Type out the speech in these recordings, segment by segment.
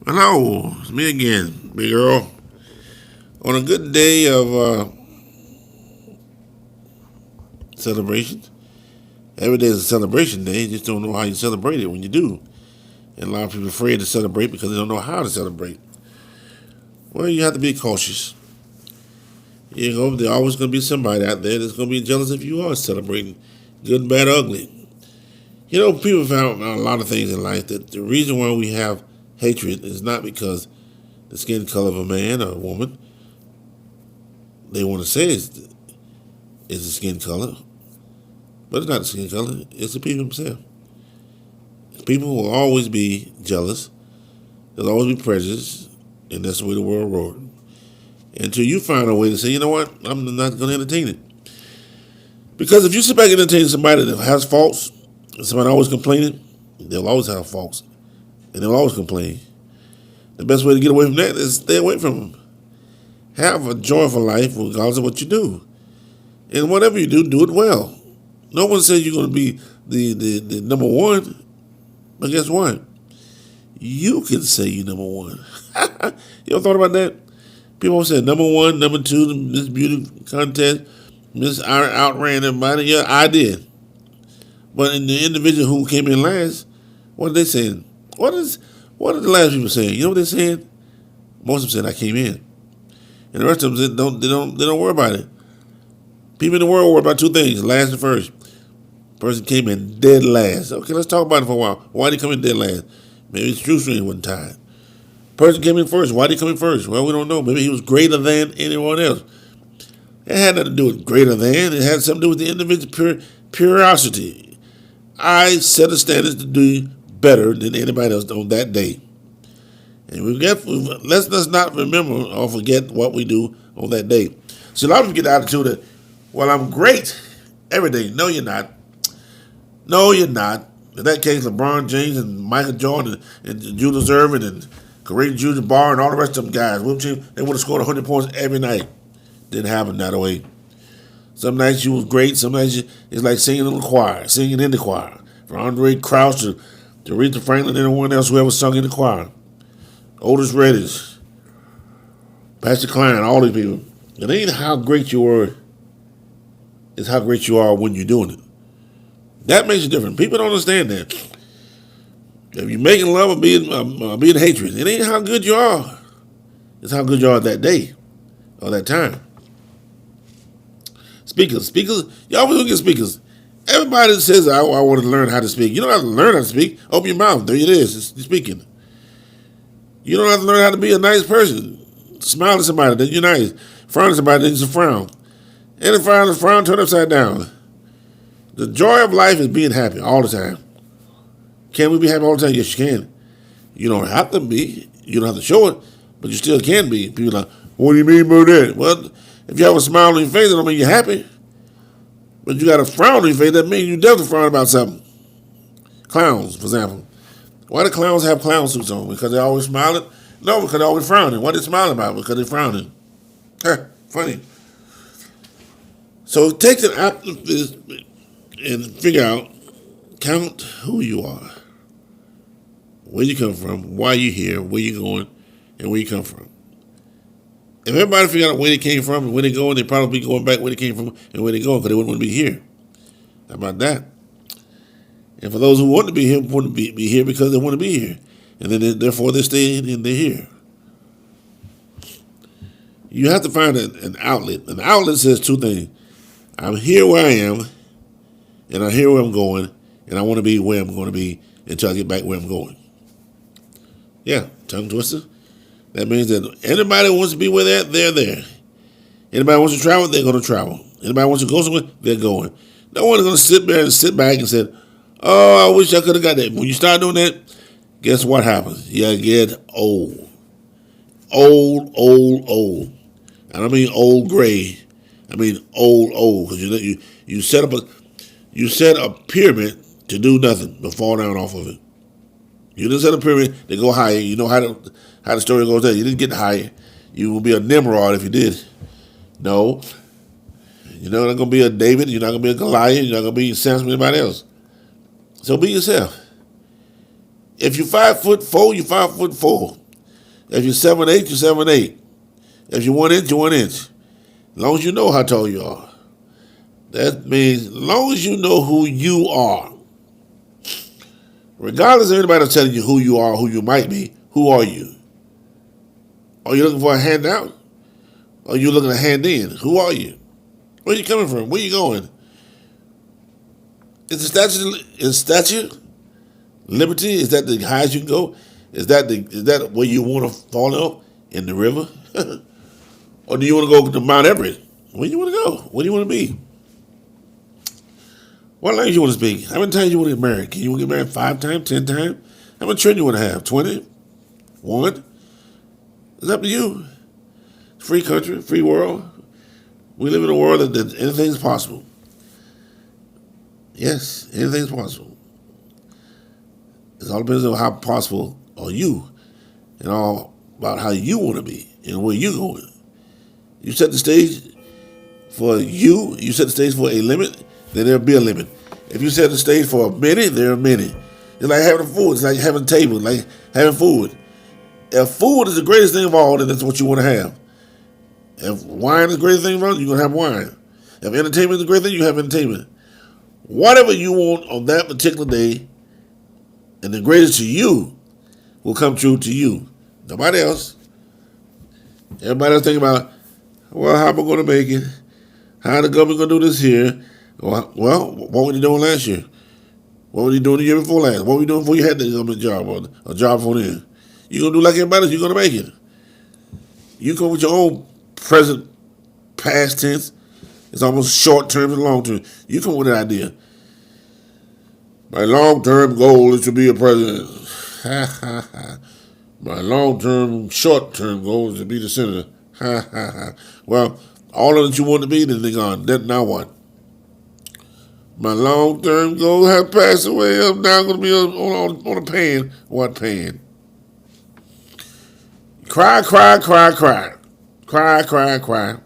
Hello, it's me again, Big Earl. On a good day of celebrations, every day is a celebration day. You just don't know how you celebrate it when you do. And a lot of people are afraid to celebrate because they don't know how to celebrate. Well, you have to be cautious. There's always going to be somebody out there that's going to be jealous if you are celebrating, good, bad, ugly. People found out a lot of things in life that the reason why we have hatred is not because the skin color of a man or a woman. They want to say it's the skin color, but it's not the skin color. It's the people themselves. People will always be jealous. There'll always be prejudice, and that's the way the world works. Until you find a way to say, you know what, I'm not going to entertain it. Because if you sit back and entertain somebody that has faults, somebody always complaining, they'll always have faults, and they'll always complain. The best way to get away from that is stay away from them. Have a joyful life regardless of what you do. And whatever you do it well. No one says you're going to be the number one, but guess what? You can say you're number one. You ever thought about that? People always say number one, number two, the Miss Beauty contest, Miss outran everybody. Yeah, I did. But in the individual who came in last, what are they saying? What are the last people saying? You know what they're saying? Most of them said I came in. And the rest of them they don't worry about it. People in the world worry about two things, last and first. Person came in dead last. Okay, let's talk about it for a while. Why did he come in dead last? Maybe his shoestring wasn't tied. Person came in first. Why did he come in first? Well, we don't know. Maybe he was greater than anyone else. It had nothing to do with greater than. It had something to do with the individual curiosity. I set a standard to do better than anybody else on that day. And let's not remember or forget what we do on that day. So a lot of people get the attitude that, well, I'm great every day. No, you're not. No, you're not. In that case, LeBron James and Michael Jordan and Julius Erving and Kareem Jabbar and all the rest of them guys, they would have scored 100 points every night. Didn't happen that way. Some nights you was great. Some nights it's like singing in the choir, singing in the choir. From Andre Crouch to Aretha Franklin and anyone else who ever sung in the choir. Otis Redding, Pastor Klein, all these people. It ain't how great you were, it's how great you are when you're doing it. That makes a difference. People don't understand that. If you're making love or being hatred, it ain't how good you are. It's how good you are that day or that time. Speakers, you always look at speakers. Everybody says, I want to learn how to speak. You don't have to learn how to speak. Open your mouth. There it is. You're speaking. You don't have to learn how to be a nice person. Smile at somebody, then you're nice. Frown at somebody, then you frown. Any frown turn upside down. The joy of life is being happy all the time. Can we be happy all the time? Yes, you can. You don't have to be. You don't have to show it, but you still can be. People are like, what do you mean by that? Well, if you have a smile on your face, that don't mean you're happy. But you got a frown on your face, that means you definitely frown about something. Clowns, for example. Why do clowns have clown suits on? Because they're always smiling? No, because they're always frowning. What are they smiling about? Because they're frowning. Funny. So take an optimist and figure out, count who you are, where you come from, why you're here, where you're going, and where you come from. If everybody figured out where they came from and where they're going, they'd probably be going back where they came from and where they're going because they wouldn't want to be here. How about that? And for those who want to be here, want to be here because they want to be here. And then therefore they stay and they're here. You have to find an outlet. An outlet says two things. I'm here where I am, and I'm here where I'm going, and I want to be where I'm going to be until I get back where I'm going. Yeah, tongue twister. That means that anybody who wants to be where they're there. Anybody wants to travel, they're going to travel. Anybody wants to go somewhere, they're going. No one's going to sit there and sit back and say, oh, I wish I could have got that. When you start doing that, guess what happens? You get old. Old. I don't mean old gray. I mean old. Because you set a pyramid to do nothing but fall down off of it. You didn't set a pyramid to go higher. You know how the story goes there. You didn't get higher. You will be a Nimrod if you did. No. You're not going to be a David. You're not going to be a Goliath. You're not going to be Samson or anybody else. So be yourself. If you're 5'4", you're 5'4". If you're 7'8", you're 7'8". If you're 1 inch, you're 1 inch. As long as you know how tall you are. That means as long as you know who you are. Regardless of anybody telling you who you are, who you might be, who are you? Are you looking for a handout? Or are you looking to hand in? Who are you? Where are you coming from? Where are you going? Is the statue liberty? Is that the highest you can go? Is that where you want to fall off? In the river? Or do you want to go to Mount Everest? Where do you want to go? Where do you want to be? What language you want to speak? How many times you want to get married? Can you want to get married 5 times, 10 times? How many children you want to have? 20? 1? It's up to you. Free country, free world. We live in a world that anything's possible. Yes, anything's possible. It all depends on how possible are you and all about how you want to be and where you're going. You set the stage for you set the stage for a limit, then there'll be a limit. If you set the stage for a minute, there are many. It's like having food, it's like having a table, like having food. If food is the greatest thing of all, then that's what you want to have. If wine is the greatest thing of all, you're going to have wine. If entertainment is the greatest thing, you have entertainment. Whatever you want on that particular day, and the greatest to you, will come true to you. Nobody else. Everybody else thinking about, well, how am I going to make it? How the government going to do this here? Well, what were you doing last year? What were you doing the year before last? What were you doing before you had the government job or a job for them? You're going to do like everybody else. You're going to make it. You come with your own present, past tense. It's almost short term and long term. You come with an idea. My long-term goal is to be a president. Ha, ha, ha. My long-term, short-term goal is to be the senator. Ha, ha, ha. Well, all of that you want to be, then they're gone. Now what? My long-term goal has passed away. I'm now going to be on a pan. What pan? Cry, cry, cry, cry. Cry, cry, cry.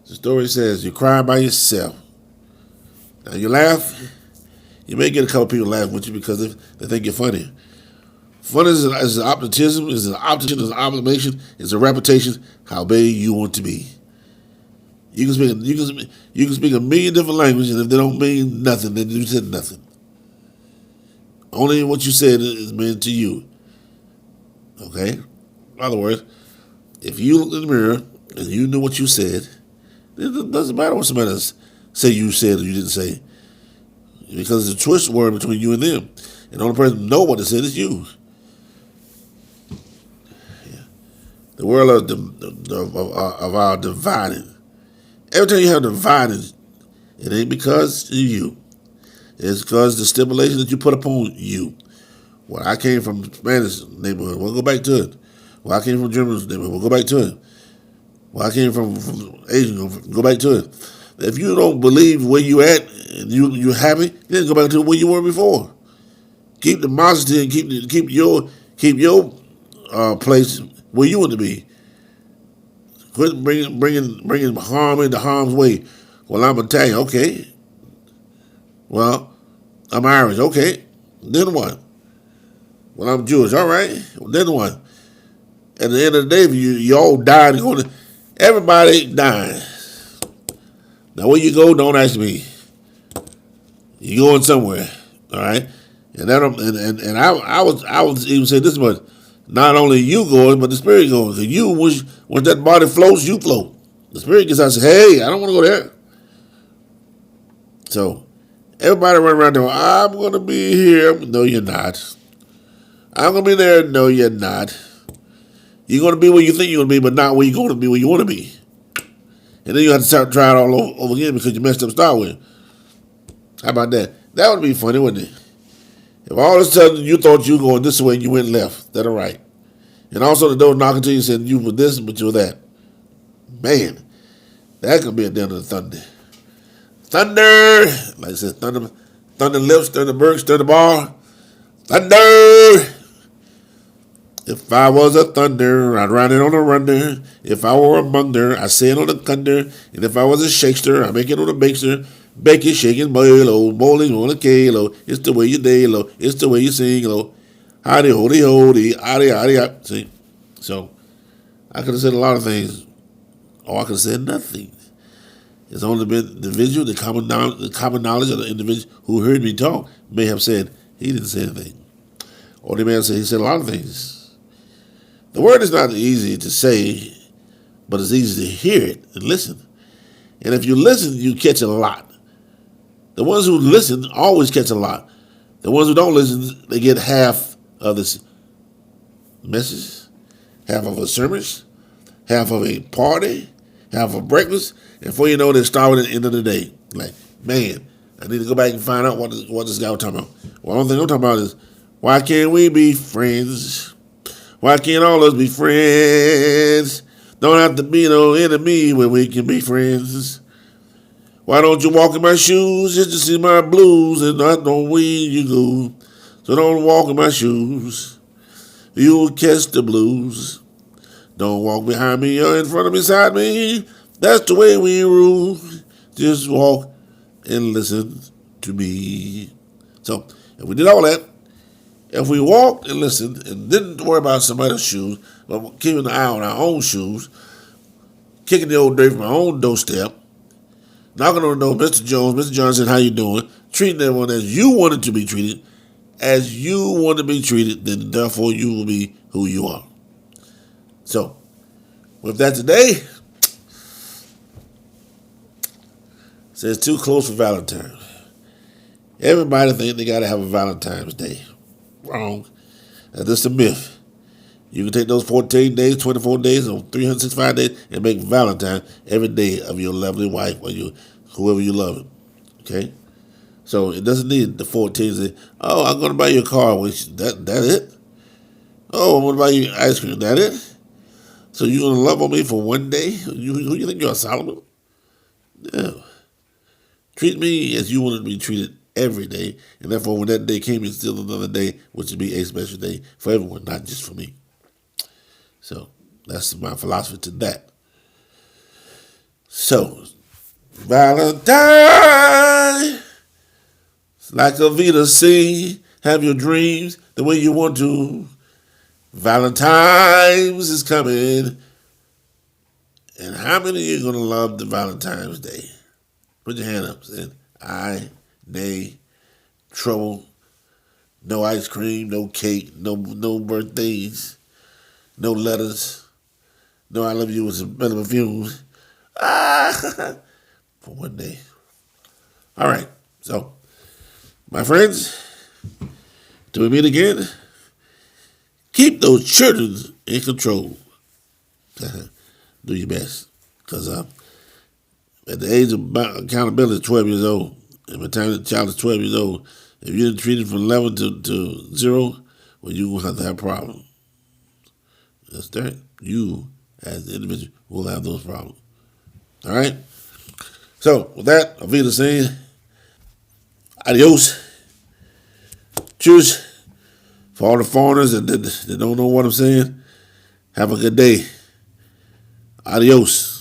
The story says you cry by yourself. Now you laugh. You may get a couple people laughing with you because they think you're funny. Fun is an optimism, is an optimism, is an obligation, is a reputation. How big you want to be. You can speak a million different languages, and if they don't mean nothing, then you said nothing. Only what you said is meant to you. Okay? In other words, if you look in the mirror and you know what you said, it doesn't matter what somebody else say you said or you didn't say. Because it's a choice word between you and them. And the only person who knows what it said is you. Yeah. The world of our dividing. Every time you have dividing, it ain't because of you. It's because the stipulation that you put upon you. Well, I came from Spanish neighborhood. We'll go back to it. Well, I came from German neighborhood. We'll go back to it. Well, I came from Asian. Go back to it. If you don't believe where you at and you're happy, then go back to where you were before. Keep the modesty and keep your place where you want to be. Quit bringing harm into harm's way. Well, I'm Italian, okay. Well, I'm Irish, okay. Then what? Well, I'm Jewish, all right. Then what? At the end of the day, if you all died, everybody dying. Now, where you go, don't ask me. You going somewhere, all right? And I was even say this much: not only you going, but the spirit going. Because you, once that body floats, you float. The spirit gets out and says, "Hey, I don't want to go there." So everybody run around there. I'm going to be here. No, you're not. I'm going to be there. No, you're not. You're going to be where you think you're going to be, but not where you're going to be where you want to be. And then you have to start trying it all over again because you messed up start with. How about that? That would be funny, wouldn't it? If all of a sudden you thought you were going this way and you went left, that all right. And also the door knocking to you and said you were this but you were that. Man, that could be a den of thunder. Thunder! Like I said, thunder lips, thunder berg, thunder bar. Thunder! If I was a thunder, I'd ride it on a runner. If I were a munger, I'd say it on a thunder. And if I was a shakester, I'd make it on a bakester. Bake it, shake it, boil, bowling on a kalo. It's the way you day low. It's the way you sing low. Howdy, hoody, hoody, howdy, howdy, howdy. See? So, I could have said a lot of things, or I could have said nothing. It's only been the visual, the common knowledge of the individual who heard me talk may have said he didn't say anything. Or they may have said he said a lot of things. The word is not easy to say, but it's easy to hear it and listen. And if you listen, you catch a lot. The ones who listen always catch a lot. The ones who don't listen, they get half of this message, half of a sermon, half of a party, half of breakfast, and before you know, they're starving at the end of the day. Like, man, I need to go back and find out what this guy was talking about. Well, the only thing I'm talking about is, why can't we be friends? Why can't all of us be friends? Don't have to be no enemy when we can be friends. Why don't you walk in my shoes just to see my blues and not know where you go? So don't walk in my shoes. You will catch the blues. Don't walk behind me or in front of me, beside me. That's the way we rule. Just walk and listen to me. So if we did all that, if we walked and listened and didn't worry about somebody else's shoes, but keeping an eye on our own shoes, kicking the old dirt from our own doorstep, knocking on the door, Mr. Jones, Mr. Johnson, how you doing? Treating everyone as you wanted to be treated, then therefore you will be who you are. So, with that today, says too close for Valentine's. Everybody think they got to have a Valentine's Day. Wrong. That's just a myth. You can take those 14 days, 24 days, or 365 days and make Valentine every day of your lovely wife or whoever you love. Okay? So it doesn't need the 14 to say, oh, I'm going to buy you a car. That's it? Oh, I'm going to buy you ice cream. That it? So you're going to love on me for one day? Who you think you're, Solomon? No. Treat me as you wanted to be treated every day, and therefore when that day came, it's still another day, which would be a special day for everyone, not just for me. So that's my philosophy to that. So, Valentine, like Avita sing, have your dreams the way you want to. Valentine's is coming. And how many of you are going to love the Valentine's Day? Put your hand up. Say, I, nay, trouble, no ice cream, no cake, no birthdays, no letters, no I love you with some better perfumes. For one day. All right. So, my friends, till we meet again, keep those children in control. Do your best. Because at the age of accountability, 12 years old, and by the time the child is 12 years old, if you didn't treat it from 11 to 0, well, you're going to have a problem. That's that. You, as the individual, will have those problems. All right? So, with that, Avita saying, adios. Cheers. For all the foreigners that don't know what I'm saying, have a good day. Adios.